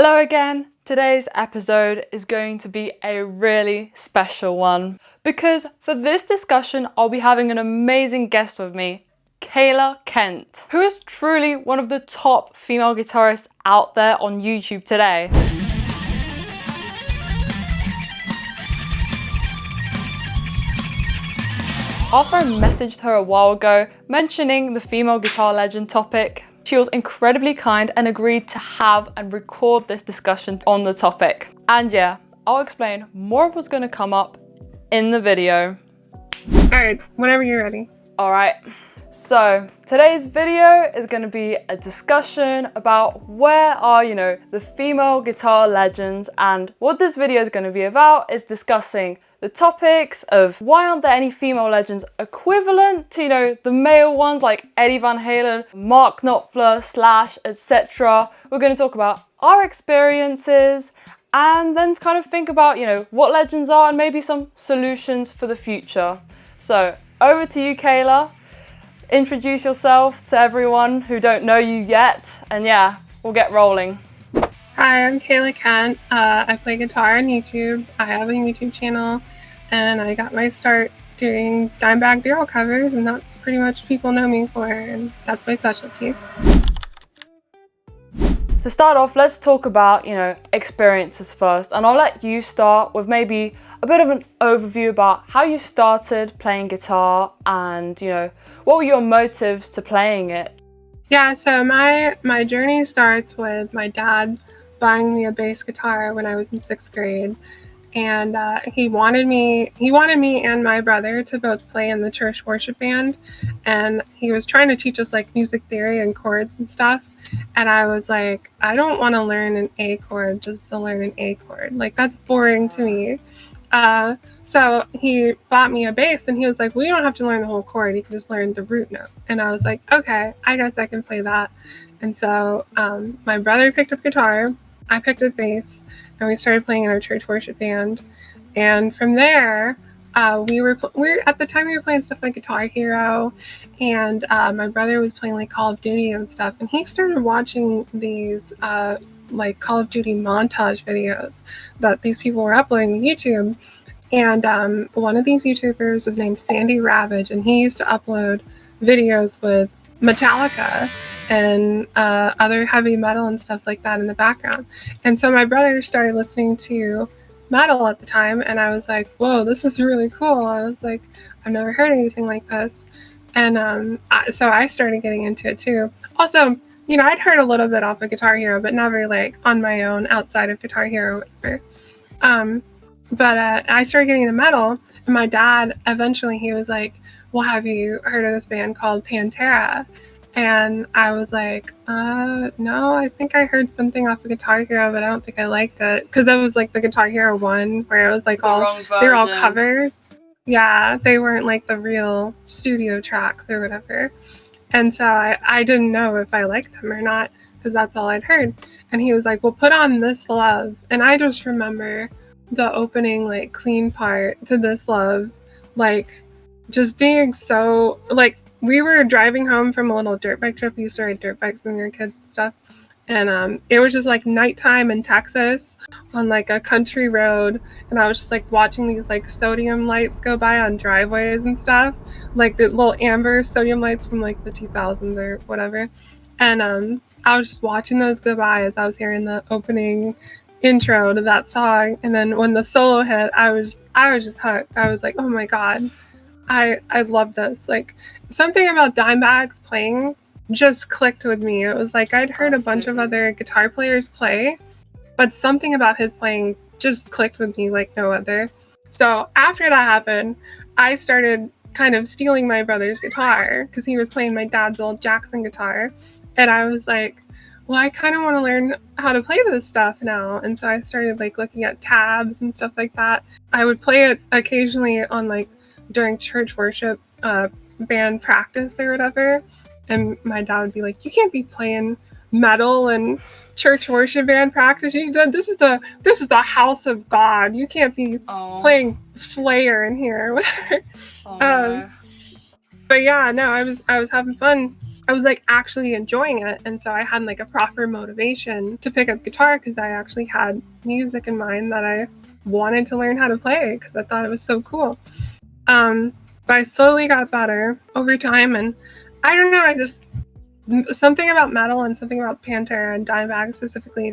Hello again. Today's episode is going to be a really special one because for this discussion I'll be having an amazing guest with me, Kayla Kent, who is truly one of the top female guitarists out there on YouTube today. After I messaged her a while ago mentioning the female guitar legend topic, she was incredibly kind and agreed to have and record this discussion on the topic. And yeah, I'll explain more of what's going to come up in the video. Alright, whenever you're ready. Alright, so today's video is going to be a discussion about where are, the female guitar legends, and what this video is going to be about is discussing the topics of why aren't there any female legends equivalent to, the male ones like Eddie Van Halen, Mark Knopfler, Slash, etc. We're going to talk about our experiences and then kind of think about, what legends are and maybe some solutions for the future. So over to you, Kayla. Introduce yourself to everyone who don't know you yet, and yeah, we'll get rolling. Hi, I'm Kayla Kent. I play guitar on YouTube. I have a YouTube channel, and I got my start doing Dimebag Darrell covers, and that's pretty much what people know me for, and that's my specialty. To start off, let's talk about, experiences first, and I'll let you start with maybe a bit of an overview about how you started playing guitar and, what were your motives to playing it? Yeah, so my journey starts with my dad buying me a bass guitar when I was in 6th grade. And he wanted me and my brother to both play in the church worship band. And he was trying to teach us like music theory and chords and stuff. And I was like, I don't want to learn an A chord just to learn an A chord. Like, that's boring to me. So he bought me a bass and he was like, well, you don't have to learn the whole chord. You can just learn the root note. And I was like, okay, I guess I can play that. And so my brother picked up guitar, I picked up bass, and we started playing in our church worship band. And from there, we were at the time we were playing stuff like Guitar Hero, and my brother was playing like Call of Duty and stuff. And he started watching these like Call of Duty montage videos that these people were uploading to YouTube. And one of these YouTubers was named Sandy Ravage, and he used to upload videos with Metallica and other heavy metal and stuff like that in the background. And so my brother started listening to metal at the time, and I was like, whoa, this is really cool. I was like, I've never heard anything like this. And so I started getting into it too. Also, I'd heard a little bit off of Guitar Hero, but never like on my own outside of Guitar Hero or whatever. But I started getting into metal, and my dad, eventually he was like, well, have you heard of this band called Pantera? And I was like, no, I think I heard something off of Guitar Hero, but I don't think I liked it. Because it was like the Guitar Hero one, where it was like they're all covers. Yeah, they weren't like the real studio tracks or whatever. And so I didn't know if I liked them or not, because that's all I'd heard. And he was like, well, put on This Love. And I just remember the opening, like, clean part to This Love, like, just being so, like, we were driving home from a little dirt bike trip. We used to ride dirt bikes when we were kids and stuff. And it was just like nighttime in Texas on like a country road. And I was just like watching these like sodium lights go by on driveways and stuff. Like the little amber sodium lights from like the 2000s or whatever. And I was just watching those go by as I was hearing the opening intro to that song. And then when the solo hit, I was just hooked. I was like, oh my God, I love this. Like, something about Dimebag's playing just clicked with me. It was like I'd heard a bunch of other guitar players play, but something about his playing just clicked with me like no other. So after that happened, I started kind of stealing my brother's guitar because he was playing my dad's old Jackson guitar. And I was like, well, I kind of want to learn how to play this stuff now. And so I started like looking at tabs and stuff like that. I would play it occasionally on like during church worship band practice or whatever. And my dad would be like, you can't be playing metal and church worship band practice. This is the house of God. You can't be playing Slayer in here or whatever. No. But yeah, no, I was having fun I was like actually enjoying it. And so I had like a proper motivation to pick up guitar because I actually had music in mind that I wanted to learn how to play because I thought it was so cool. But I slowly got better over time, and I don't know, I just, something about metal and something about Pantera and Dimebag specifically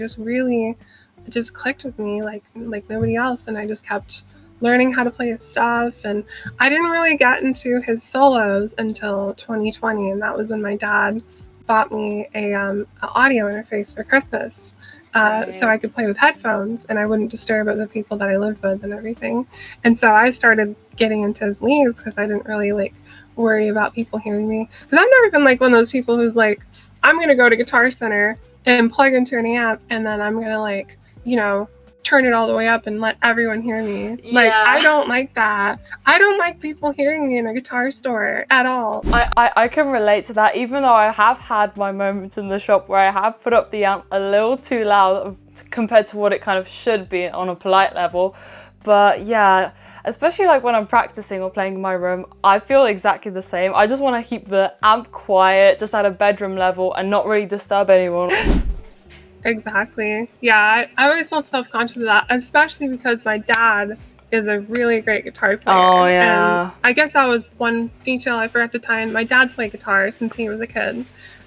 just clicked with me like nobody else, and I just kept learning how to play his stuff. And I didn't really get into his solos until 2020, and that was when my dad bought me a audio interface for Christmas. So I could play with headphones and I wouldn't disturb other people that I lived with and everything. And so I started getting into his leads because I didn't really like worry about people hearing me. Because I've never been like one of those people who's like, I'm going to go to Guitar Center and plug into an amp and then I'm going to like, you know, turn it all the way up and let everyone hear me. Yeah. Like, I don't like that. I don't like people hearing me in a guitar store at all. I can relate to that, even though I have had my moments in the shop where I have put up the amp a little too loud compared to what it kind of should be on a polite level. But yeah, especially like when I'm practicing or playing in my room, I feel exactly the same. I just want to keep the amp quiet, just at a bedroom level and not really disturb anyone. Exactly. Yeah, I always felt self-conscious of that, especially because my dad is a really great guitar player. Oh, yeah. And I guess that was one detail I forgot to tie in. My dad's played guitar since he was a kid.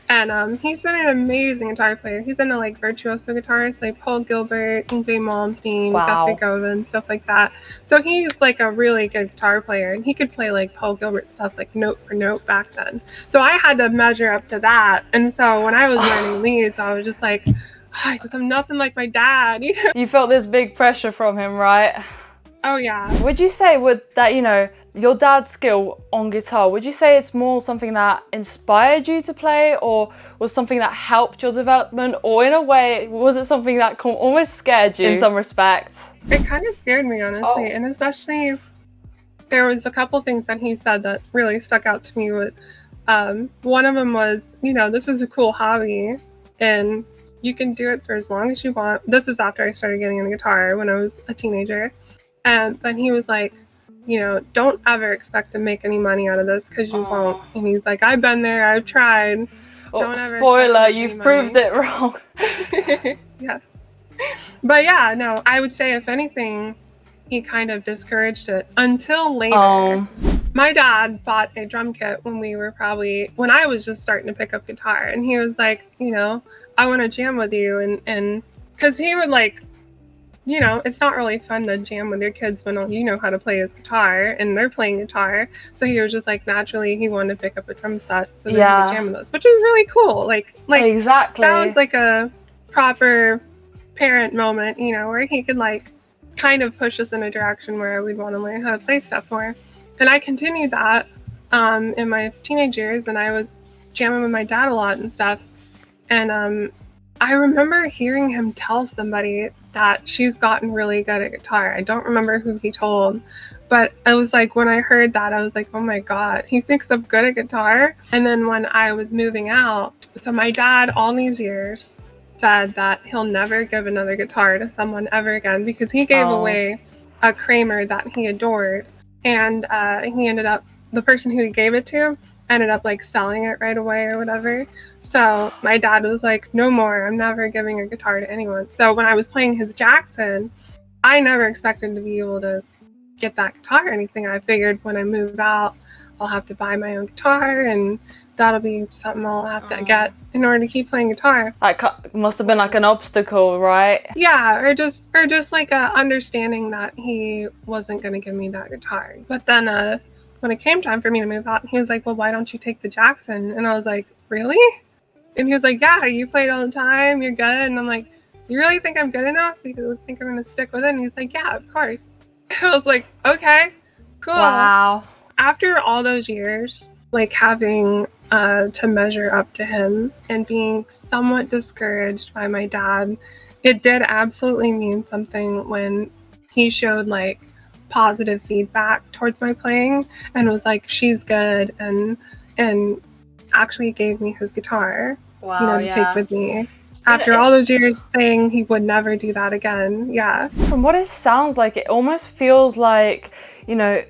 And he's been an amazing guitar player. He's into like virtuoso guitarists like Paul Gilbert, Yngwie Malmsteen, Wow. Guthrie Govan, stuff like that. So he's like a really good guitar player, and he could play like Paul Gilbert stuff like note for note back then. So I had to measure up to that. And so when I was learning leads, I was just like, I'm nothing like my dad. You know? You felt this big pressure from him, right? Oh yeah. Would you say with that, you know, your dad's skill on guitar, would you say it's more something that inspired you to play, or was something that helped your development, or in a way, was it something that almost scared you in some respects? It kind of scared me, honestly. And especially, there was a couple things that he said that really stuck out to me. With one of them was, you know, this is a cool hobby, and you can do it for as long as you want. This is after I started getting into guitar when I was a teenager. And then he was like, you know, don't ever expect to make any money out of this because you won't. And he's like, I've been there, I've tried. Oh, spoiler, you've proved it wrong. Yeah. But yeah, no, I would say if anything, he kind of discouraged it until later. My dad bought a drum kit when I was just starting to pick up guitar. And he was like, you know, I want to jam with you. And because he would like, you know, it's not really fun to jam with your kids when all you know how to play is guitar and they're playing guitar. So he was just like, naturally, he wanted to pick up a drum set so that he could jam with us, which is really cool. Like exactly. That was like a proper parent moment, you know, where he could like kind of push us in a direction where we'd want to learn how to play stuff more. And I continued that in my teenage years, and I was jamming with my dad a lot and stuff. And I remember hearing him tell somebody that she's gotten really good at guitar. I don't remember who he told, but I was like, when I heard that, I was like, oh my God, he thinks I'm good at guitar. And then when I was moving out, so my dad all these years said that he'll never give another guitar to someone ever again because he gave away a Kramer that he adored. And he ended up, the person who he gave it to ended up like selling it right away or whatever. So my dad was like, no more, I'm never giving a guitar to anyone. So when I was playing his Jackson, I never expected to be able to get that guitar or anything. I figured when I move out, I'll have to buy my own guitar, and that'll be something I'll have to get in order to keep playing guitar. That must have been like an obstacle, right? Yeah, or just like a understanding that he wasn't going to give me that guitar. But then when it came time for me to move out, he was like, well, why don't you take the Jackson? And I was like, really? And he was like, yeah, you play it all the time, you're good. And I'm like, you really think I'm good enough? You think I'm going to stick with it? And he's like, yeah, of course. I was like, okay, cool. Wow. After all those years, like having to measure up to him and being somewhat discouraged by my dad, it did absolutely mean something when he showed like positive feedback towards my playing and was like, she's good, and actually gave me his guitar, to take with me. After all those years saying he would never do that again. Yeah. From what it sounds like, it almost feels like, you know,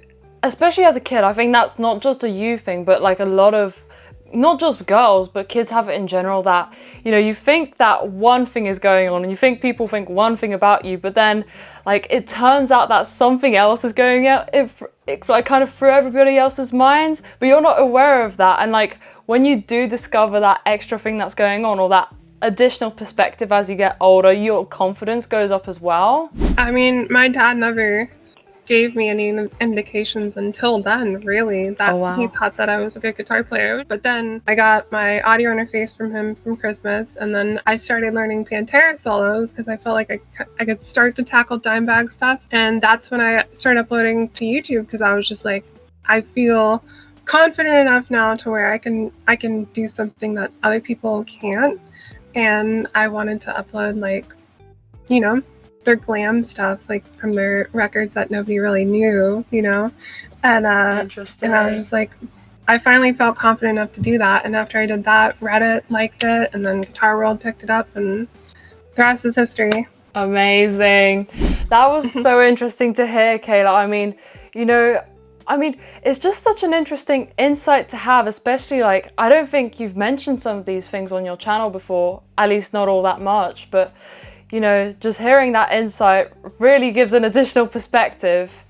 especially as a kid, I think that's not just a you thing, but like a lot of not just girls, but kids have it in general, that, you know, you think that one thing is going on and you think people think one thing about you, but then like it turns out that something else is going out, it like kind of through everybody else's minds, but you're not aware of that. And like when you do discover that extra thing that's going on, or that additional perspective as you get older, your confidence goes up as well. I mean, my dad never gave me any indications until then, really, that he thought that I was a good guitar player. But then I got my audio interface from him from Christmas, and then I started learning Pantera solos because I felt like I could start to tackle Dimebag stuff. And that's when I started uploading to YouTube, because I was just like, I feel confident enough now to where I can do something that other people can't. And I wanted to upload, like, you know, their glam stuff, like from their records that nobody really knew, you know. And Interesting. And I was just like, I finally felt confident enough to do that. And after I did that, Reddit liked it, and then Guitar World picked it up, and the rest is history. Amazing. That was so interesting to hear, Kayla. I mean, you know, it's just such an interesting insight to have, especially like, I don't think you've mentioned some of these things on your channel before, at least not all that much, but you know, just hearing that insight really gives an additional perspective.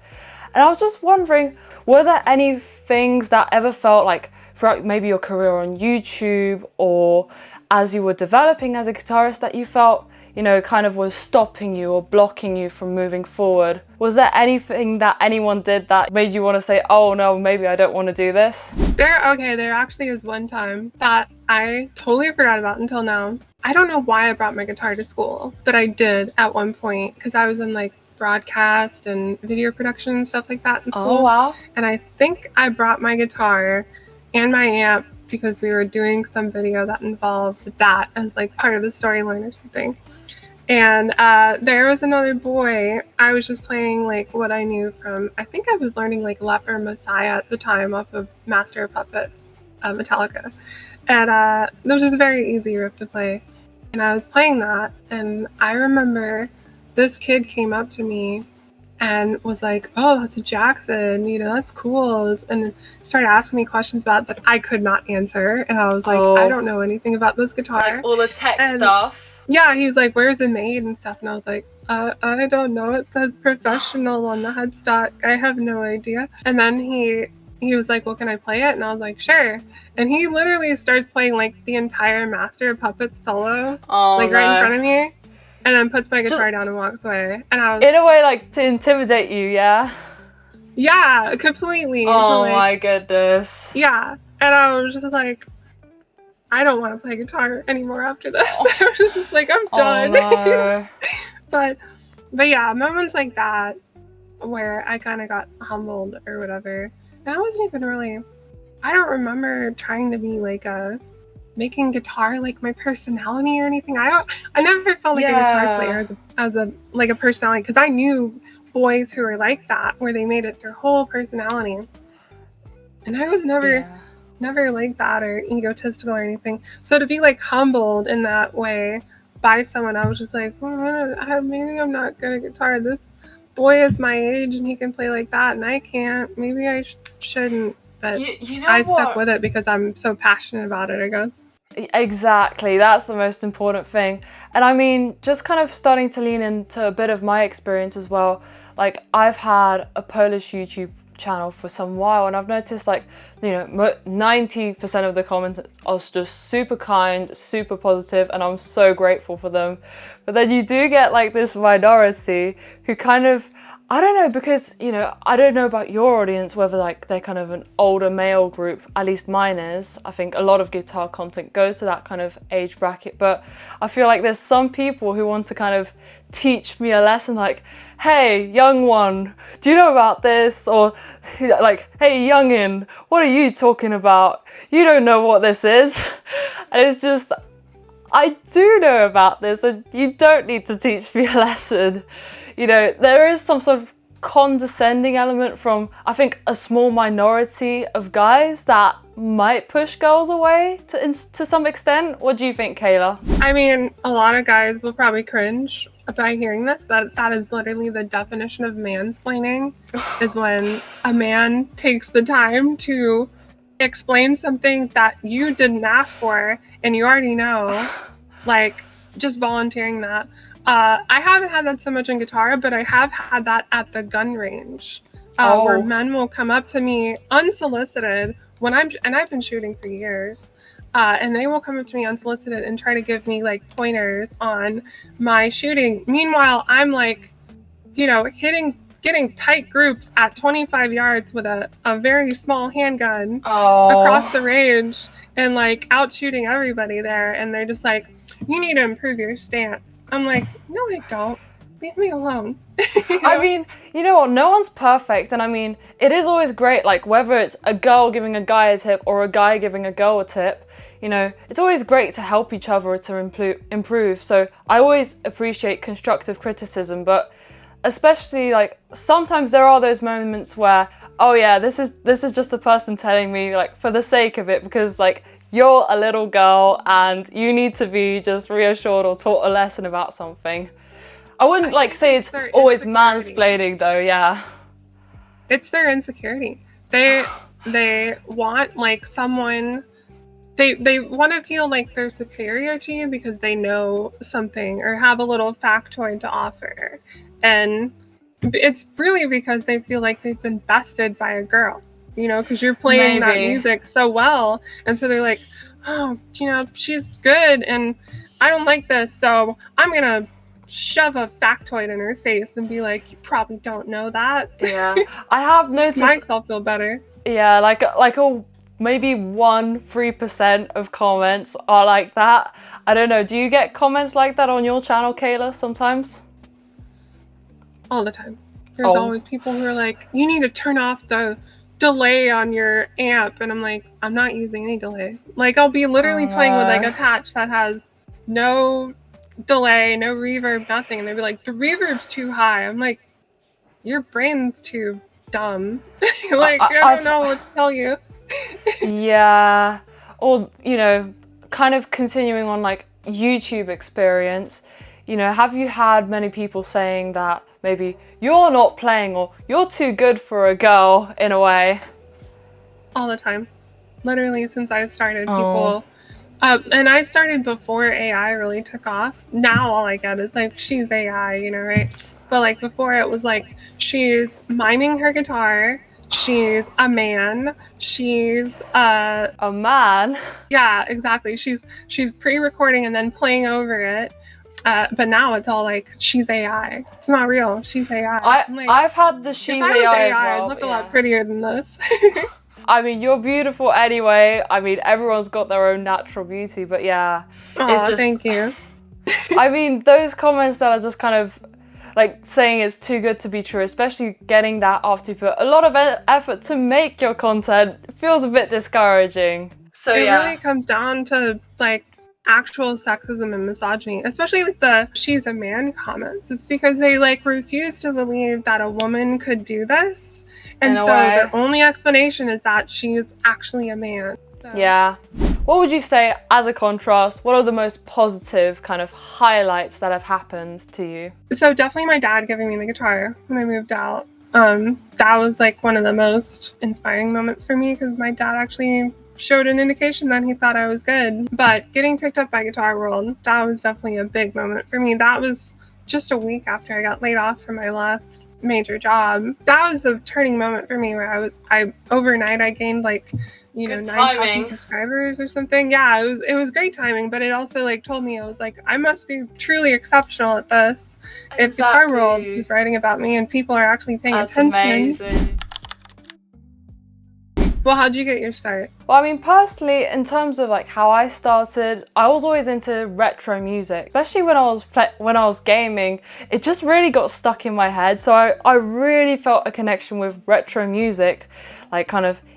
And I was just wondering, were there any things that ever felt like throughout maybe your career on YouTube, or as you were developing as a guitarist, that you felt, you know, kind of was stopping you or blocking you from moving forward? Was there anything that anyone did that made you want to say, oh no, maybe I don't want to do this? There actually is one time that I totally forgot about until now. I don't know why I brought my guitar to school, but I did at one point, because I was in like broadcast and video production and stuff like that in school. Oh, wow. And I think I brought my guitar and my amp because we were doing some video that involved that as like part of the storyline or something. And there was another boy. I was just playing like what I knew from, I think I was learning like Leper Messiah at the time off of Master of Puppets, Metallica. And that was just a very easy riff to play. And I was playing that, and I remember this kid came up to me and was like, oh, that's a Jackson, you know, that's cool. And started asking me questions about that I could not answer. And I was like, I don't know anything about this guitar. Like all the tech stuff. Yeah, he was like, where's it made and stuff. And I was like, I don't know. It says professional on the headstock. I have no idea. And then he was like, well, can I play it? And I was like, sure. And he literally starts playing like the entire Master of Puppets solo, right in front of me, and then puts my guitar down and walks away. And I was, in a way, like to intimidate you, yeah? Yeah, completely. Oh my goodness. Yeah. And I was just like, I don't want to play guitar anymore after this. I was just like, I'm done. No. but yeah, moments like that where I kind of got humbled or whatever. And I wasn't even really, I don't remember trying to be like making guitar like my personality or anything. I never felt like a guitar player as a personality, because I knew boys who were like that, where they made it their whole personality. And I was never like that or egotistical or anything. So to be like humbled in that way by someone, I was just like, well, maybe I'm not good at guitar. This boy is my age and he can play like that and I can't. Maybe I shouldn't. But you know I stuck with it because I'm so passionate about it, I guess. Exactly, that's the most important thing. And I mean, just kind of starting to lean into a bit of my experience as well. Like, I've had a Polish YouTube channel for some while, and I've noticed, like, you know, 90% of the comments are just super kind, super positive, and I'm so grateful for them. But then you do get like this minority who kind of, I don't know, because, you know, I don't know about your audience, whether like they're kind of an older male group, at least mine is. I think a lot of guitar content goes to that kind of age bracket, but I feel like there's some people who want to kind of teach me a lesson, like, hey, young one, do you know about this? Or like, hey, youngin, what are you talking about? You don't know what this is. And it's just, I do know about this, and you don't need to teach me a lesson. You know, there is some sort of condescending element from, I think, a small minority of guys that might push girls away to some extent. What do you think, Kayla? I mean, a lot of guys will probably cringe by hearing this, but that is literally the definition of mansplaining, is when a man takes the time to explain something that you didn't ask for and you already know, like just volunteering that. I haven't had that so much in guitar, but I have had that at the gun range, where men will come up to me unsolicited and I've been shooting for years, and they will come up to me unsolicited and try to give me like pointers on my shooting. Meanwhile, I'm like, getting tight groups at 25 yards with a very small handgun across the range and like out shooting everybody there. And they're just like, you need to improve your stance. I'm like, no, I don't. Leave me alone. I mean, you know what? No one's perfect. And I mean, it is always great, like whether it's a girl giving a guy a tip or a guy giving a girl a tip, it's always great to help each other to improve. So I always appreciate constructive criticism, but especially like sometimes there are those moments where, oh yeah, this is just a person telling me like for the sake of it, because like you're a little girl and you need to be just reassured or taught a lesson about something. I wouldn't like say it's always mansplaining though, yeah. It's their insecurity. They want like someone, they want to feel like they're superior to you because they know something or have a little factoid to offer. And it's really because they feel like they've been bested by a girl, because you're playing that music so well. And so they're like, oh, she's good and I don't like this. So I'm going to shove a factoid in her face and be like, you probably don't know that. Yeah. I have noticed myself feel better. Yeah, like maybe 3% of comments are like that. I don't know. Do you get comments like that on your channel, Kayla, sometimes? All the time. There's always people who are like, you need to turn off the delay on your amp. And I'm like, I'm not using any delay. Like I'll be literally playing with like a patch that has no delay, no reverb, nothing. And they'd be like, the reverb's too high. I'm like, your brain's too dumb. Like, I don't know what to tell you. Yeah. Or, kind of continuing on like YouTube experience, have you had many people saying that maybe you're not playing or you're too good for a girl in a way? All the time. Literally since I started, people... and I started before AI really took off. Now all I get is like, she's AI, right? But like before it was like, she's miming her guitar, she's a man, she's a man? Yeah, exactly. She's pre-recording and then playing over it. But now it's all like, she's AI. It's not real. She's AI. I've had the she's AI as well. I'd look a lot prettier than this. I mean, you're beautiful anyway. I mean, everyone's got their own natural beauty, but yeah. It's just... thank you. I mean, those comments that are just kind of like saying it's too good to be true, especially getting that after you put a lot of effort to make your content, feels a bit discouraging. So it really comes down to like actual sexism and misogyny, especially like the she's a man comments. It's because they like refuse to believe that a woman could do this. And so their only explanation is that she's actually a man. So. Yeah. What would you say, as a contrast, what are the most positive kind of highlights that have happened to you? So definitely my dad giving me the guitar when I moved out. That was like one of the most inspiring moments for me because my dad actually showed an indication that he thought I was good. But getting picked up by Guitar World, that was definitely a big moment for me. That was just a week after I got laid off from my last major job. That was the turning moment for me where I overnight I gained like 9,000 subscribers or something. Yeah, it was great timing, but it also like told me I was like, I must be truly exceptional at this. Exactly. If Guitar World is writing about me and people are actually paying attention. Amazing. Well, how'd you get your start? Well, I mean, personally, in terms of like how I started, I was always into retro music, especially when I was gaming. It just really got stuck in my head. So I really felt a connection with retro music, like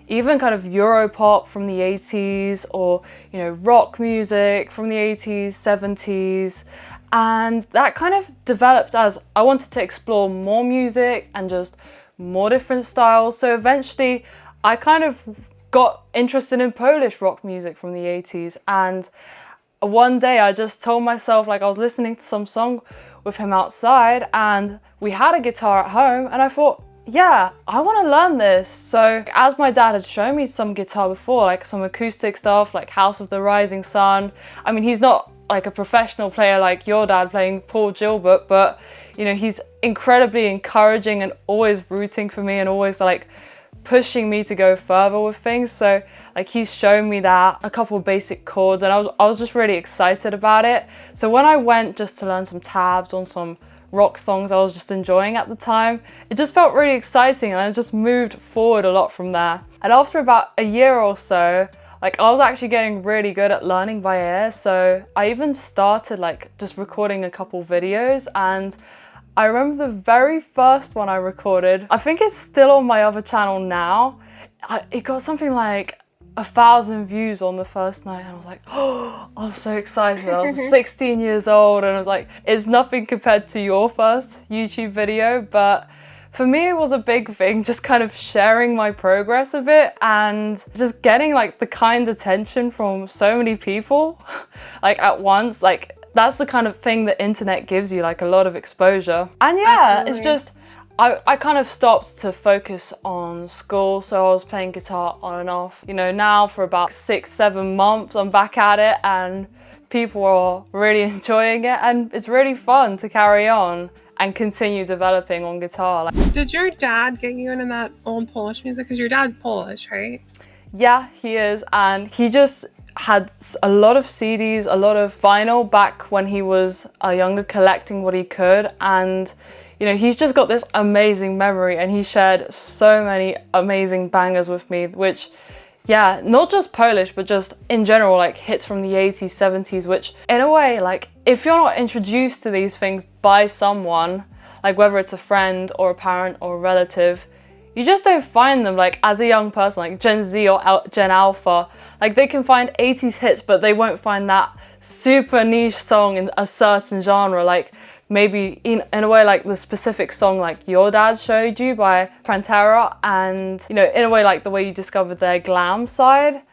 even Europop from the 80s or, rock music from the 80s, 70s. And that kind of developed as I wanted to explore more music and just more different styles. So eventually I kind of got interested in Polish rock music from the 80s, and one day I just told myself, like I was listening to some song with him outside and we had a guitar at home and I thought, yeah, I want to learn this. So as my dad had shown me some guitar before, like some acoustic stuff, like House of the Rising Sun. I mean, he's not like a professional player like your dad playing Paul Gilbert, but you know, he's incredibly encouraging and always rooting for me and always like pushing me to go further with things. So like he's shown me that, a couple of basic chords, and I was just really excited about it. So when I went just to learn some tabs on some rock songs I was just enjoying at the time, it just felt really exciting, and I just moved forward a lot from there. And after about a year or so, like I was actually getting really good at learning by ear, so I even started like just recording a couple videos. And I remember the very first one I recorded, I think it's still on my other channel now. It got something like 1,000 views on the first night, and I was like, oh, I was so excited. I was 16 years old, and I was like, it's nothing compared to your first YouTube video, but for me it was a big thing, just kind of sharing my progress a bit and just getting like the kind attention from so many people like at once. Like that's the kind of thing the internet gives you, like a lot of exposure. And yeah, Absolutely. It's just, I kind of stopped to focus on school, so I was playing guitar on and off. You know, now for about 6-7 months, I'm back at it and people are really enjoying it, and it's really fun to carry on and continue developing on guitar. Did your dad get you into that old Polish music? Because your dad's Polish, right? Yeah, he is, and he just had a lot of CDs, a lot of vinyl back when he was younger, collecting what he could. And you know, he's just got this amazing memory, and he shared so many amazing bangers with me, which, yeah, not just Polish, but just in general, like hits from the 80s, 70s, which in a way, like if you're not introduced to these things by someone, like whether it's a friend or a parent or a relative, you just don't find them. Like as a young person, like Gen Z or Gen Alpha, like they can find 80s hits, but they won't find that super niche song in a certain genre. Like maybe in a way like the specific song like your dad showed you by Pantera, and you know, in a way like the way you discovered their glam side.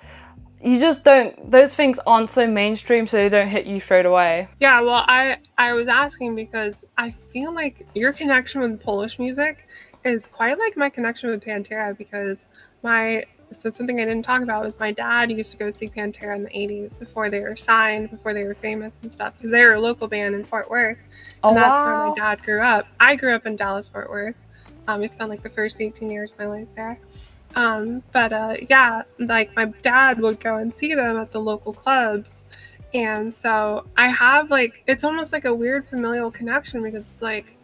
You just don't, those things aren't so mainstream, so they don't hit you straight away. Yeah, well, I was asking because I feel like your connection with Polish music is quite like my connection with Pantera, because so something I didn't talk about was my dad used to go see Pantera in the 80s before they were signed, before they were famous and stuff, because they were a local band in Fort Worth. And that's where my dad grew up. I grew up in Dallas, Fort Worth. I spent like the first 18 years of my life there. Yeah, like my dad would go and see them at the local clubs. And so I have like, it's almost like a weird familial connection, because it's like,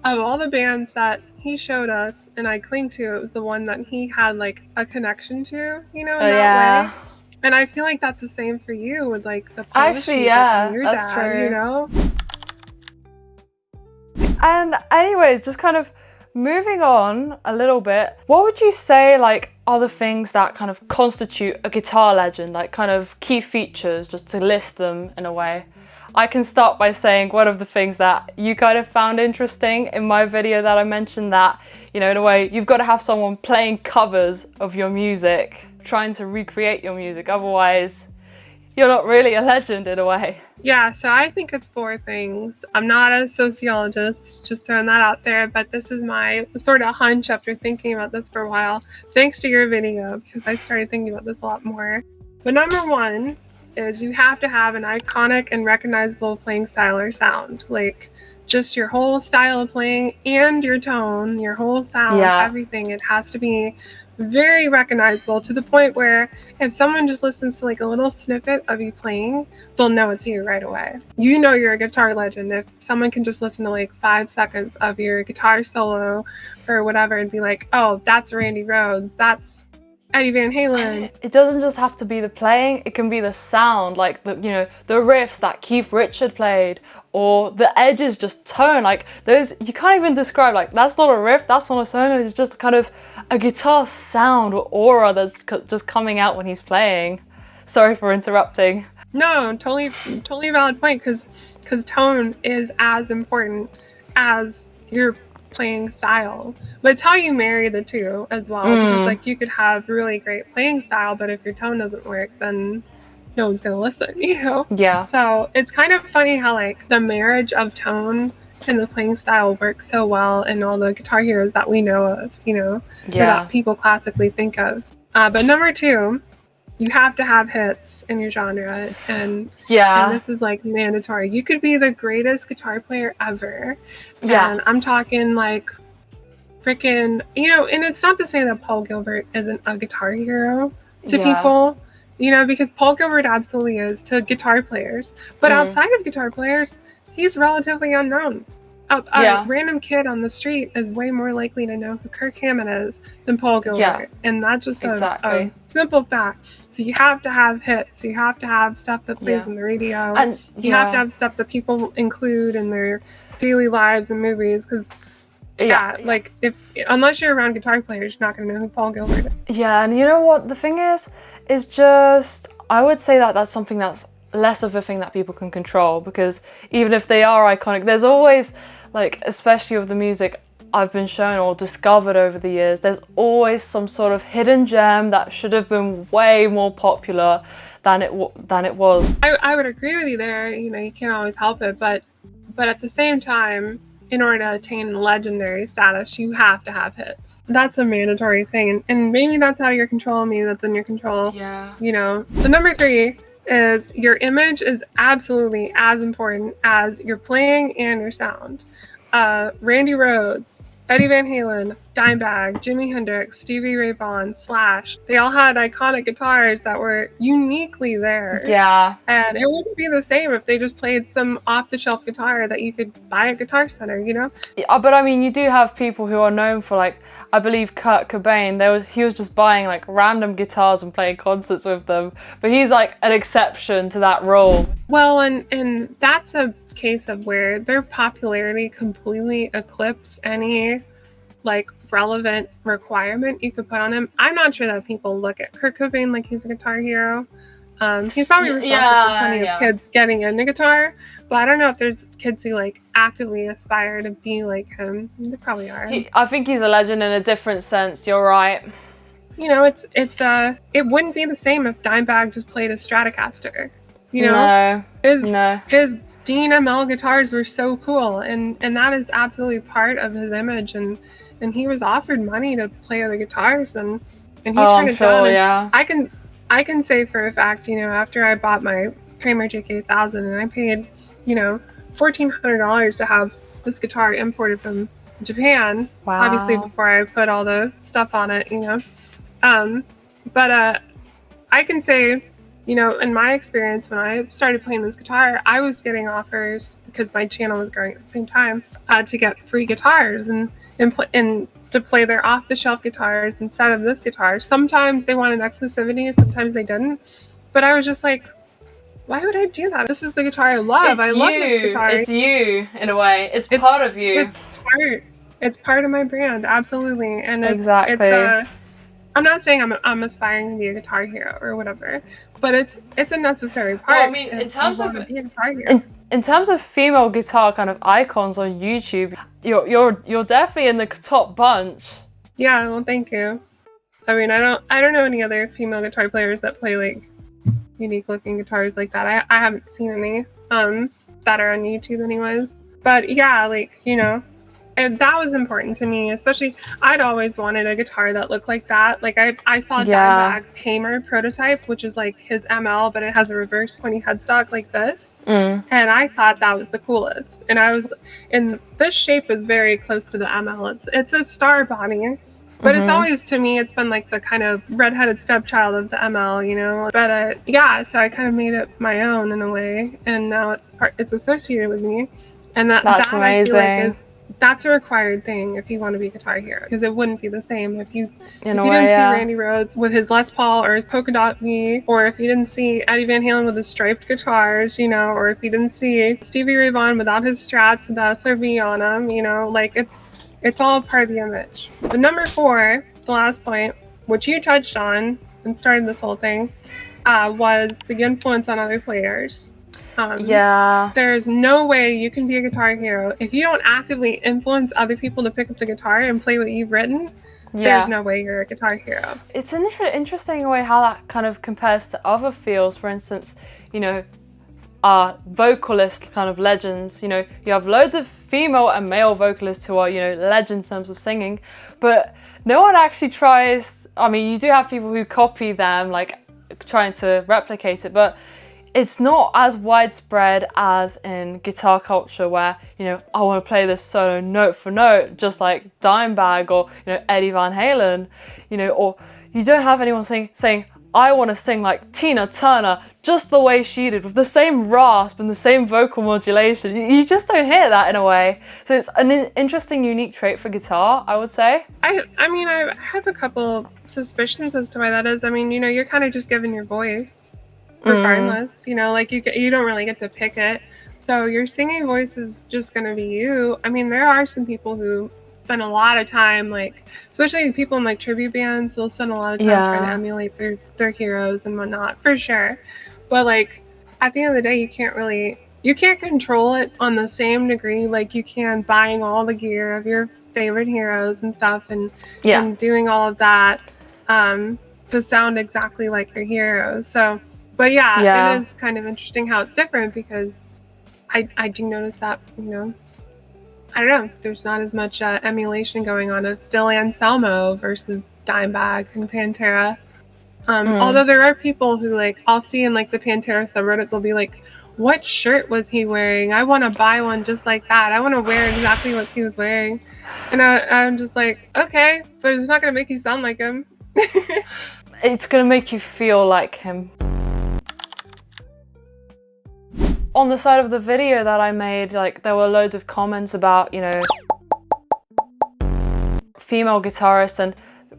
of all the bands that he showed us and I cling to, it was the one that he had like a connection to, you know, in that way. And I feel like that's the same for you with like the Polish music and your dad, true. You know? And anyways, just kind of moving on a little bit, what would you say like are the things that kind of constitute a guitar legend, like kind of key features, just to list them in a way? I can start by saying one of the things that you kind of found interesting in my video that I mentioned, that, you know, in a way, you've got to have someone playing covers of your music, trying to recreate your music. Otherwise, you're not really a legend in a way. Yeah, so I think it's 4 things. I'm not a sociologist, just throwing that out there, but this is my sort of hunch after thinking about this for a while, thanks to your video, because I started thinking about this a lot more. But number 1 is you have to have an iconic and recognizable playing style or sound. Like just your whole style of playing and your tone, your whole sound, everything. It has to be very recognizable, to the point where if someone just listens to like a little snippet of you playing, they'll know it's you right away. You know you're a guitar legend if someone can just listen to like 5 seconds of your guitar solo or whatever and be like, oh, that's Randy Rhoads, that's Eddie Van Halen. It doesn't just have to be the playing, it can be the sound, like the, you know, the riffs that Keith Richards played, or the edges, just tone, like those, you can't even describe, like that's not a riff, that's not a solo, it's just kind of a guitar sound or aura that's just coming out when he's playing. Sorry for interrupting. No, totally valid point, because tone is as important as your playing style, but it's how you marry the two as well. Because like you could have really great playing style, but if your tone doesn't work, then no one's gonna listen, you know? Yeah. So it's kind of funny how like the marriage of tone and the playing style works so well in all the guitar heroes that we know of, or that people classically think of. But number 2, you have to have hits in your genre, and this is like mandatory. You could be the greatest guitar player ever, and I'm talking like freaking, and it's not to say that Paul Gilbert isn't a guitar hero to people, because Paul Gilbert absolutely is to guitar players, but outside of guitar players, he's relatively unknown. A random kid on the street is way more likely to know who Kirk Hammett is than Paul Gilbert, and that's just a simple fact. So you have to have hits, you have to have stuff that plays on the radio, and you have to have stuff that people include in their daily lives and movies, because like unless you're around guitar players, you're not going to know who Paul Gilbert is. Yeah, and you know what the thing is just, I would say that that's something that's less of a thing that people can control, because even if they are iconic, there's always, like, especially with the music I've been shown or discovered over the years, there's always some sort of hidden gem that should have been way more popular than it was. I would agree with you there. You can't always help it, but at the same time, in order to attain legendary status, you have to have hits. That's a mandatory thing, and maybe that's out of your control, maybe that's in your control. So number 3 is your image is absolutely as important as your playing and your sound. Randy Rhoads, Eddie Van Halen, Dimebag, Jimi Hendrix, Stevie Ray Vaughan, Slash. They all had iconic guitars that were uniquely theirs. And it wouldn't be the same if they just played some off-the-shelf guitar that you could buy at Guitar Center, But I mean, you do have people who are known for, like, I believe Kurt Cobain, he was just buying, like, random guitars and playing concerts with them. But he's, like, an exception to that rule. Well, and that's a case of where their popularity completely eclipsed any like relevant requirement you could put on him. I'm not sure that people look at Kurt Cobain like he's a guitar hero. He's probably responsible for plenty of kids getting into guitar, but I don't know if there's kids who like actively aspire to be like him. There probably are. I think he's a legend in a different sense. You're right. It wouldn't be the same if Dimebag just played a Stratocaster. His Dean ML guitars were so cool, and that is absolutely part of his image, and he was offered money to play other guitars, and he turned it down. I can say for a fact, after I bought my Kramer JK1000 and I paid, $1,400 to have this guitar imported from Japan, obviously before I put all the stuff on it, but I can say, in my experience, when I started playing this guitar, I was getting offers, because my channel was growing at the same time, to get free guitars and to play their off-the-shelf guitars instead of this guitar. Sometimes they wanted exclusivity, sometimes they didn't. But I was just like, why would I do that? This is the guitar I love. I love this guitar. It's you, in a way. It's part of you. It's part of my brand, absolutely. And exactly. I'm not saying I'm aspiring to be a guitar hero or whatever, but it's a necessary part. Well, I mean, in terms of female guitar kind of icons on YouTube, you're definitely in the top bunch. Yeah, well, thank you. I mean, I don't know any other female guitar players that play like unique looking guitars like that. I haven't seen any that are on YouTube anyways. But yeah, like, and that was important to me, especially I'd always wanted a guitar that looked like that. Like I saw Dimebag's Hamer prototype, which is like his ML, but it has a reverse pointy headstock like this. And I thought that was the coolest. And this shape is very close to the ML. It's a star body, but it's always, to me, it's been like the kind of redheaded stepchild of the ML, But so I kind of made it my own in a way, and now it's associated with me, and that's amazing. I feel like that's a required thing if you want to be a guitar hero, because it wouldn't be the same if you didn't see Randy Rhoads with his Les Paul or his polka dot V, or if you didn't see Eddie Van Halen with his striped guitars, or if you didn't see Stevie Ray Vaughan without his Strats with the SRV on them, like it's all part of the image. But number 4, the last point, which you touched on and started this whole thing, was the influence on other players. There's no way you can be a guitar hero if you don't actively influence other people to pick up the guitar and play what you've written. There's no way you're a guitar hero. It's an interesting way how that kind of compares to other fields. For instance, are vocalist kind of legends. You know, you have loads of female and male vocalists who are, you know, legends in terms of singing, but no one actually tries. I mean, you do have people who copy them, like trying to replicate it, but it's not as widespread as in guitar culture where, you know, I want to play this solo note for note, just like Dimebag or, you know, Eddie Van Halen, you know, or you don't have anyone saying, I want to sing like Tina Turner just the way she did with the same rasp and the same vocal modulation. You just don't hear that in a way. So it's an interesting, unique trait for guitar, I would say. I mean, I have a couple suspicions as to why that is. I mean, you know, you're kind of just given your voice regardless, you know, like you don't really get to pick it. So your singing voice is just going to be you. I mean, there are some people who spend a lot of time, like, especially people in like tribute bands, they'll spend a lot of time trying to emulate their heroes and whatnot, for sure. But like, at the end of the day, you can't control it on the same degree like you can buying all the gear of your favorite heroes and stuff and doing all of that to sound exactly like your heroes. So, but yeah, it is kind of interesting how it's different, because I do notice that, you know, I don't know, there's not as much emulation going on of Phil Anselmo versus Dimebag and Pantera. Although there are people who, like, I'll see in like the Pantera subreddit, they'll be like, what shirt was he wearing? I want to buy one just like that. I want to wear exactly what he was wearing. And I'm just like, okay, but it's not going to make you sound like him. It's going to make you feel like him. On the side of the video that I made, like, there were loads of comments about, you know, female guitarists, and,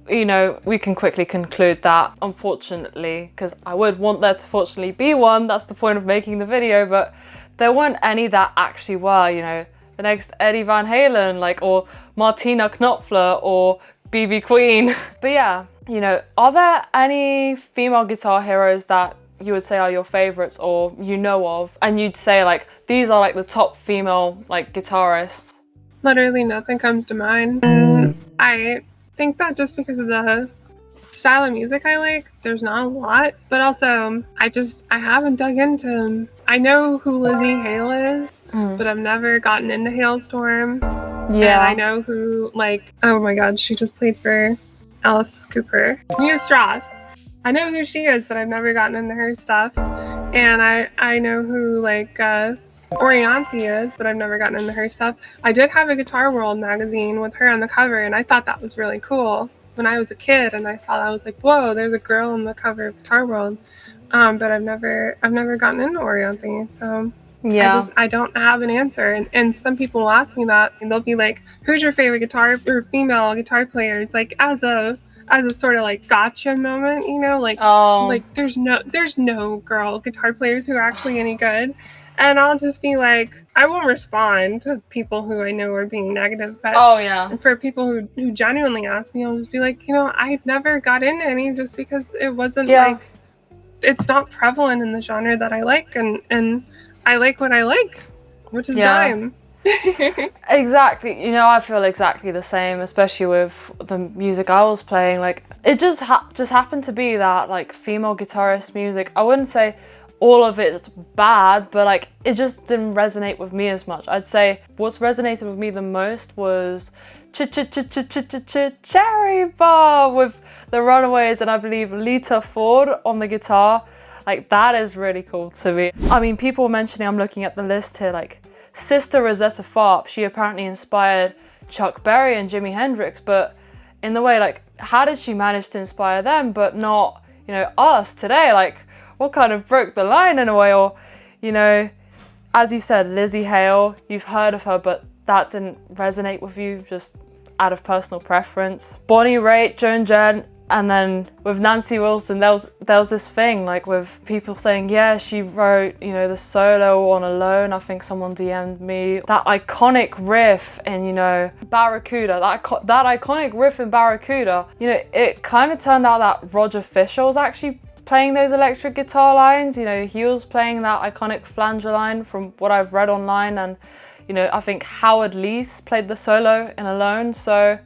you know, we can quickly conclude that, unfortunately, because I would want there to fortunately be one, that's the point of making the video, but there weren't any that actually were, you know, the next Eddie Van Halen, like, or Martina Knopfler, or BB Queen. But yeah, you know, are there any female guitar heroes that you would say are your favorites or you know of, and you'd say like these are like the top female like guitarists? Literally nothing comes to mind. I think that just because of the style of music I like, there's not a lot, but also I haven't dug into them. I know who Lizzie Hale is, but I've never gotten into Hailstorm. And I know who, like, oh my god, she just played for Alice Cooper. Mia Strauss. I know who she is, but I've never gotten into her stuff. And I know who, like, Orianthi is, but I've never gotten into her stuff. I did have a Guitar World magazine with her on the cover, and I thought that was really cool when I was a kid, and I saw that, I was like, whoa, there's a girl on the cover of Guitar World. But I've never gotten into Orianthi, so I don't have an answer. And some people will ask me that, and they'll be like, who's your favorite guitar or female guitar players? Like, as a sort of like gotcha moment, you know, like, like there's no girl guitar players who are actually any good. And I'll just be like, I won't respond to people who I know are being negative, but for people who genuinely ask me, I'll just be like, you know, I never got into any just because it wasn't like, it's not prevalent in the genre that I like, and I like what I like, which is dime. Exactly, you know, I feel exactly the same, especially with the music I was playing. Like, it just happened to be that, like, female guitarist music. I wouldn't say all of it's bad, but like, it just didn't resonate with me as much. I'd say what's resonated with me the most was Cherry Bar with the Runaways, and I believe Lita Ford on the guitar. Like, that is really cool to me. I mean, people mentioning, I'm looking at the list here, like, Sister Rosetta Tharpe, she apparently inspired Chuck Berry and Jimi Hendrix, but in the way, like, how did she manage to inspire them but not, you know, us today? Like, what kind of broke the line in a way? Or, you know, as you said, Lizzie Hale, you've heard of her, but that didn't resonate with you just out of personal preference. Bonnie Raitt, Joan Jett, and then with Nancy Wilson, there was this thing, like, with people saying, yeah, she wrote, you know, the solo on Alone. I think someone DM'd me. That iconic riff in, you know, Barracuda, that iconic riff in Barracuda, you know, it kind of turned out that Roger Fisher was actually playing those electric guitar lines. You know, he was playing that iconic flanger line from what I've read online, and, you know, I think Howard Leese played the solo in Alone. So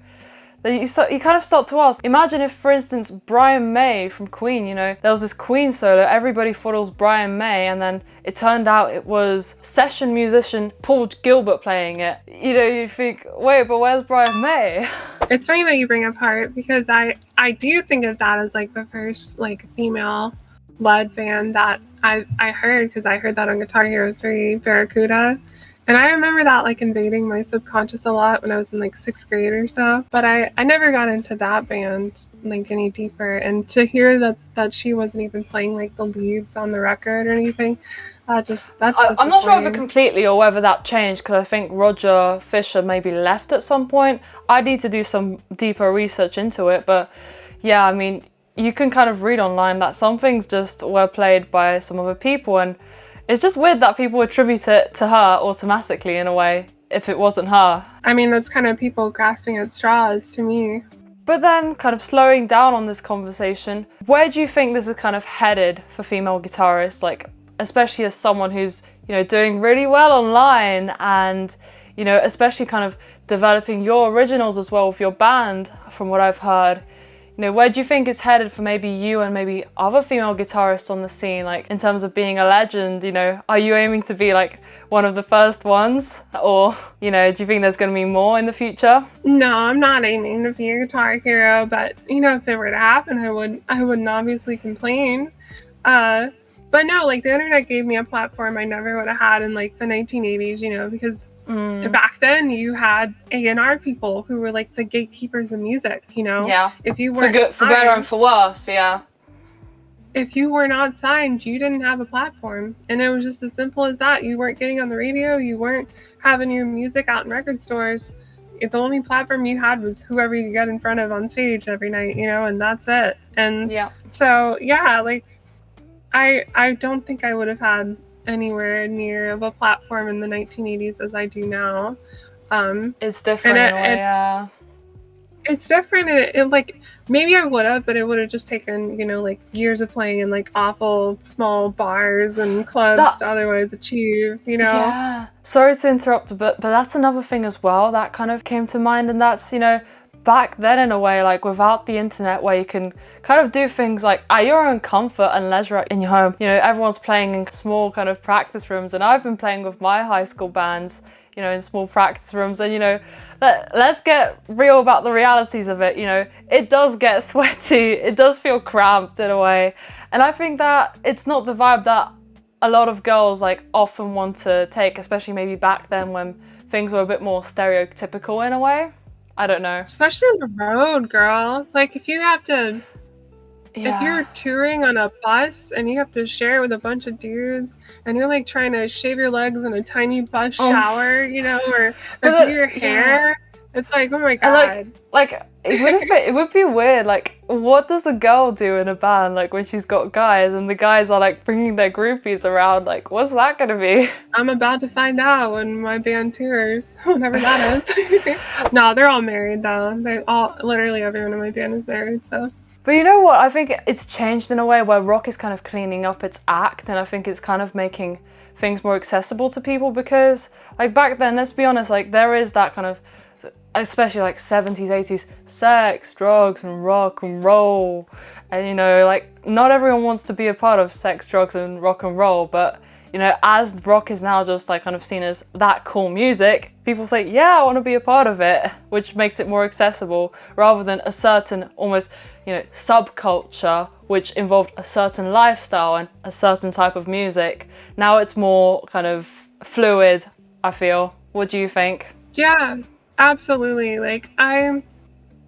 you kind of start to ask, imagine if, for instance, Brian May from Queen, you know, there was this Queen solo, everybody thought it was Brian May, and then it turned out it was session musician Paul Gilbert playing it. You know, you think, wait, but where's Brian May? It's funny that you bring up Heart, because I do think of that as like the first like female led band that I heard, because I heard that on Guitar Hero 3 Barracuda. And I remember that like invading my subconscious a lot when I was in like 6th grade or so. But I never got into that band like any deeper. And to hear that she wasn't even playing like the leads on the record or anything, that's I'm not sure if it completely or whether that changed, because I think Roger Fisher maybe left at some point. I need to do some deeper research into it. But yeah, I mean, you can kind of read online that some things just were played by some other people, and it's just weird that people attribute it to her automatically in a way if it wasn't her. I mean, that's kind of people grasping at straws to me. But then, kind of slowing down on this conversation, where do you think this is kind of headed for female guitarists? Like, especially as someone who's, you know, doing really well online and, you know, especially kind of developing your originals as well with your band, from what I've heard. You know, where do you think it's headed for maybe you and maybe other female guitarists on the scene, like in terms of being a legend? You know, are you aiming to be like one of the first ones, or, you know, do you think there's going to be more in the future? No, I'm not aiming to be a guitar hero, but you know, if it were to happen, I wouldn't obviously complain. But no, like the internet gave me a platform I never would have had in like the 1980s, you know, because back then you had A&R people who were like the gatekeepers of music, you know. Yeah. If you were for better and for worse, yeah. If you were not signed, you didn't have a platform, and it was just as simple as that. You weren't getting on the radio, you weren't having your music out in record stores. The only platform you had was whoever you get in front of on stage every night, you know, and that's it. And yeah. So yeah, like I don't think I would have had anywhere near of a platform in the 1980s as I do now. It's different in a way, yeah. It's different. It like, maybe I would have, but it would have just taken, you know, like years of playing in like awful small bars and clubs to otherwise achieve, you know? Yeah. Sorry to interrupt, but that's another thing as well that kind of came to mind, and that's, you know, back then in a way, like without the internet, where you can kind of do things like at your own comfort and leisure in your home. You know, everyone's playing in small kind of practice rooms, and I've been playing with my high school bands, you know, in small practice rooms, and you know, let's get real about the realities of it. You know, it does get sweaty, it does feel cramped in a way, and I think that it's not the vibe that a lot of girls like often want to take, especially maybe back then when things were a bit more stereotypical in a way. I don't know. Especially on the road, girl. Like if you have to, if you're touring on a bus and you have to share with a bunch of dudes and you're like trying to shave your legs in a tiny bus shower, you know, or do your hair, it's like, oh my God. And like it would be weird. Like, what does a girl do in a band, like when she's got guys and the guys are like bringing their groupies around? Like, what's that gonna be? I'm about to find out when my band tours, whenever that is. No, they're all married though. Literally everyone in my band is married, so. But you know what? I think it's changed in a way where rock is kind of cleaning up its act, and I think it's kind of making things more accessible to people, because like back then, let's be honest, like there is that kind of, especially like 70s, 80s, sex, drugs, and rock and roll. And, you know, like not everyone wants to be a part of sex, drugs, and rock and roll. But, you know, as rock is now just like kind of seen as that cool music, people say, yeah, I want to be a part of it, which makes it more accessible rather than a certain almost, you know, subculture which involved a certain lifestyle and a certain type of music. Now it's more kind of fluid, I feel. What do you think? Yeah. Absolutely. Like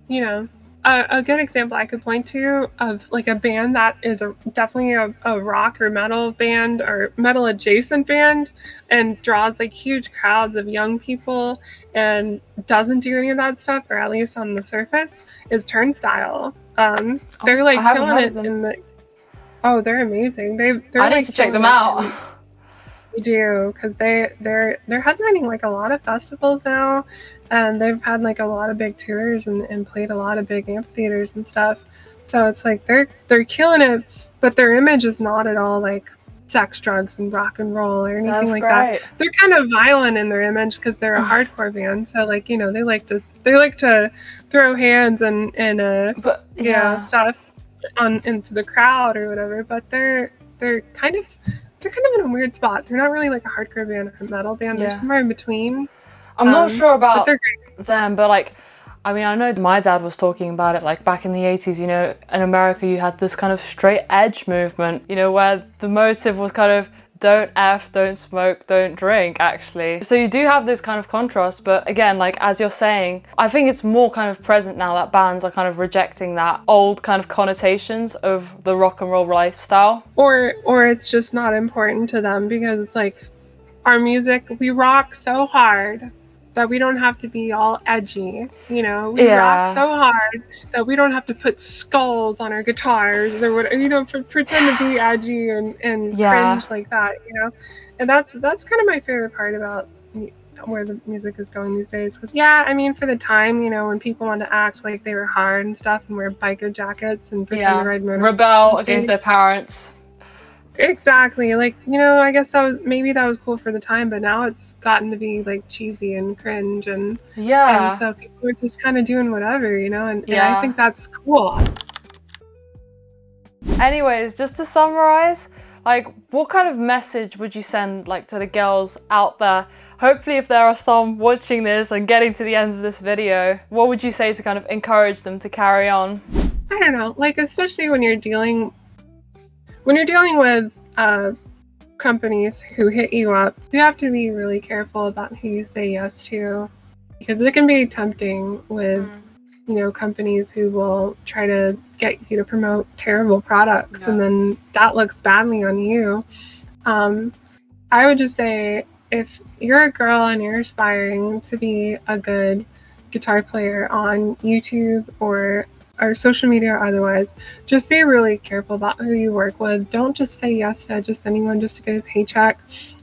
you know, a good example I could point to of like a band that is definitely a rock or metal band or metal adjacent band and draws like huge crowds of young people and doesn't do any of that stuff, or at least on the surface, is Turnstile. They're like killing it in the. Oh, they're amazing. They're I need to check them out. You do, because they're headlining like a lot of festivals now. And they've had like a lot of big tours and played a lot of big amphitheaters and stuff. So it's like they're killing it, but their image is not at all like sex, drugs, and rock and roll or anything That's like great. that. They're kind of violent in their image because they're a hardcore band. So like, you know, they like to throw hands and But you know, yeah. stuff on into the crowd or whatever. But they're kind of in a weird spot. They're not really like a hardcore band or a metal band. They're Yeah. somewhere in between. I'm not sure But about they're great. them, but like, I mean, I know my dad was talking about it like back in the 80s, you know, in America you had this kind of straight edge movement, you know, where the motive was kind of don't F, don't smoke, don't drink, actually. So you do have this kind of contrast, but again, like as you're saying, I think it's more kind of present now that bands are kind of rejecting that old kind of connotations of the rock and roll lifestyle. Or it's just not important to them because it's like our music, we rock so hard that we don't have to be all edgy, you know. We rock so hard that we don't have to put skulls on our guitars or whatever, you know, pretend to be edgy and cringe like that, you know. And that's kind of my favorite part about where the music is going these days. Because yeah, I mean, for the time, you know, when people want to act like they were hard and stuff and wear biker jackets and pretend to ride motorcycles, rebel against their parents. Exactly. Like, you know, I guess that was cool for the time, but now it's gotten to be like cheesy and cringe and so people are just kind of doing whatever, you know, and I think that's cool. Anyways, just to summarize, like what kind of message would you send like to the girls out there? Hopefully if there are some watching this and getting to the end of this video, what would you say to kind of encourage them to carry on? I don't know, like especially when you're dealing with companies who hit you up, you have to be really careful about who you say yes to, because it can be tempting with, you know, companies who will try to get you to promote terrible products and then that looks badly on you. I would just say if you're a girl and you're aspiring to be a good guitar player on YouTube or social media or otherwise, just be really careful about who you work with. Don't just say yes to just anyone just to get a paycheck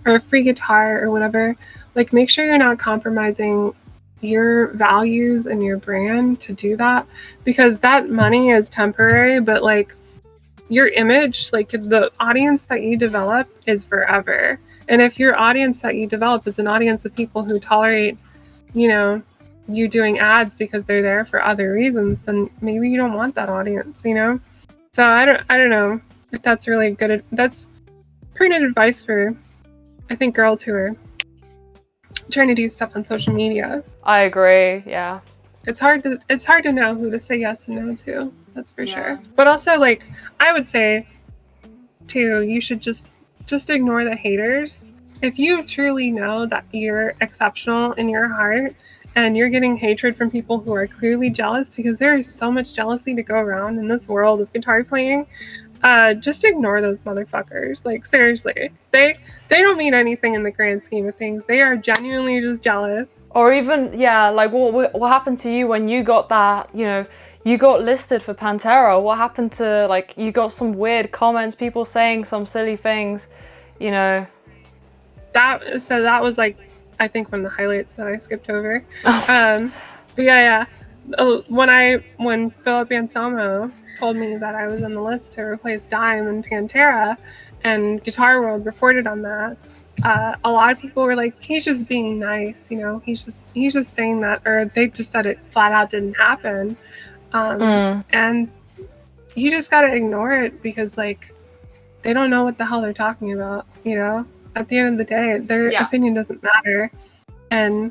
or a free guitar or whatever. Like, make sure you're not compromising your values and your brand to do that, because that money is temporary, but like your image, like the audience that you develop is forever. And if your audience that you develop is an audience of people who tolerate, you know, you doing ads because they're there for other reasons, then maybe you don't want that audience, you know. So I don't know if that's really good. That's pretty good advice for, I think, girls who are trying to do stuff on social media. I agree. Yeah, it's hard to know who to say yes and no to, that's for sure. But also, like, I would say too, you should just ignore the haters. If you truly know that you're exceptional in your heart and you're getting hatred from people who are clearly jealous, because there is so much jealousy to go around in this world of guitar playing, just ignore those motherfuckers. Like, seriously, they don't mean anything in the grand scheme of things. They are genuinely just jealous. Or even, like what happened to you when you got that, you know, you got listed for Pantera? What happened to, like, you got some weird comments, people saying some silly things, you know? That was like, I think, one of the highlights that I skipped over. But yeah. When Philip Anselmo told me that I was on the list to replace Dime in Pantera, and Guitar World reported on that, a lot of people were like, he's just being nice, you know, he's just saying that, or they just said it flat out didn't happen. And you just gotta ignore it, because like, they don't know what the hell they're talking about, you know. At the end of the day, their opinion doesn't matter. And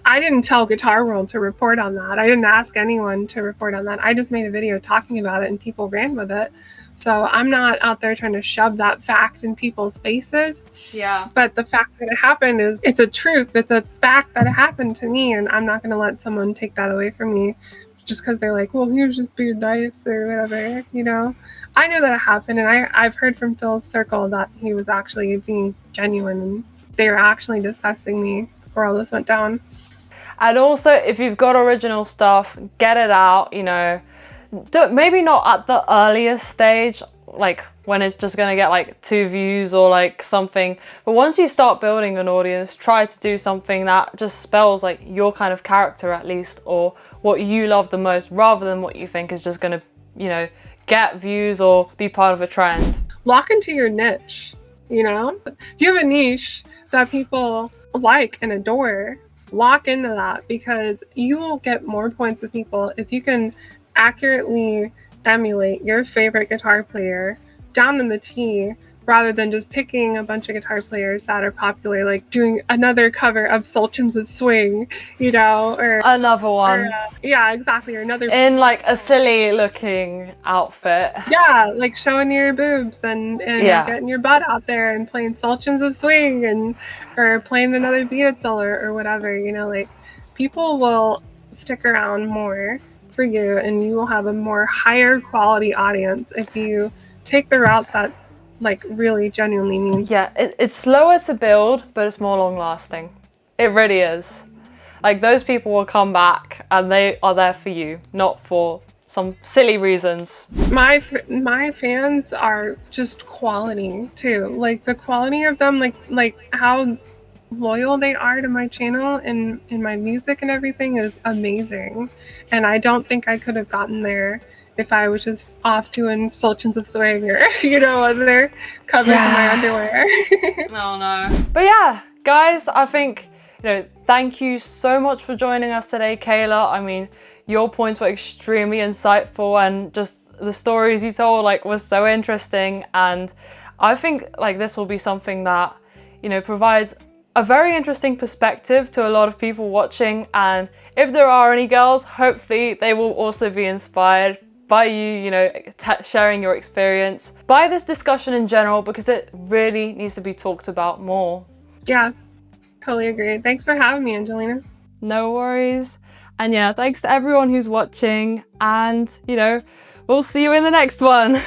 I didn't tell Guitar World to report on that. I didn't ask anyone to report on that. I just made a video talking about it and people ran with it. So I'm not out there trying to shove that fact in people's faces. Yeah. But the fact that it happened it's a truth. It's a fact that it happened to me, and I'm not going to let someone take that away from me just because they're like, well, he was just being nice or whatever, you know. I know that it happened, and I've heard from Phil's circle that he was actually being genuine and they were actually discussing me before all this went down. And also, if you've got original stuff, get it out, you know. Maybe not at the earliest stage, like when it's just gonna get like 2 views or like something. But once you start building an audience, try to do something that just spells like your kind of character at least, or what you love the most, rather than what you think is just gonna, you know, get views or be part of a trend. Lock into your niche. you know? If you have a niche that people like and adore, lock into that, because you will get more points with people if you can accurately emulate your favorite guitar player down in the T, rather than just picking a bunch of guitar players that are popular, like doing another cover of Sultans of Swing, you know, or Another one. yeah, exactly, or another In like a silly looking outfit. yeah, like showing your boobs and Yeah. getting your butt out there and playing Sultans of Swing, and or playing another beat solo or whatever, you know, like people will stick around more for you, and you will have a more higher quality audience if you take the route that like really genuinely means. Yeah, it's slower to build, but it's more long lasting. It really is. Like, those people will come back and they are there for you, not for some silly reasons. My fans are just quality too. Like the quality of them, like how loyal they are to my channel and my music and everything is amazing. And I don't think I could have gotten there if I was just off doing Sultans of Swing or, you know, other covers in my underwear. Oh no. But yeah, guys, I think, you know, thank you so much for joining us today, Kayla. I mean, your points were extremely insightful, and just the stories you told, like, was so interesting. And I think like this will be something that, you know, provides a very interesting perspective to a lot of people watching. And if there are any girls, hopefully they will also be inspired by you, you know, sharing your experience, by this discussion in general, because it really needs to be talked about more. Yeah, totally agree. Thanks for having me, Angelina. No worries. And yeah, thanks to everyone who's watching, and, you know, we'll see you in the next one.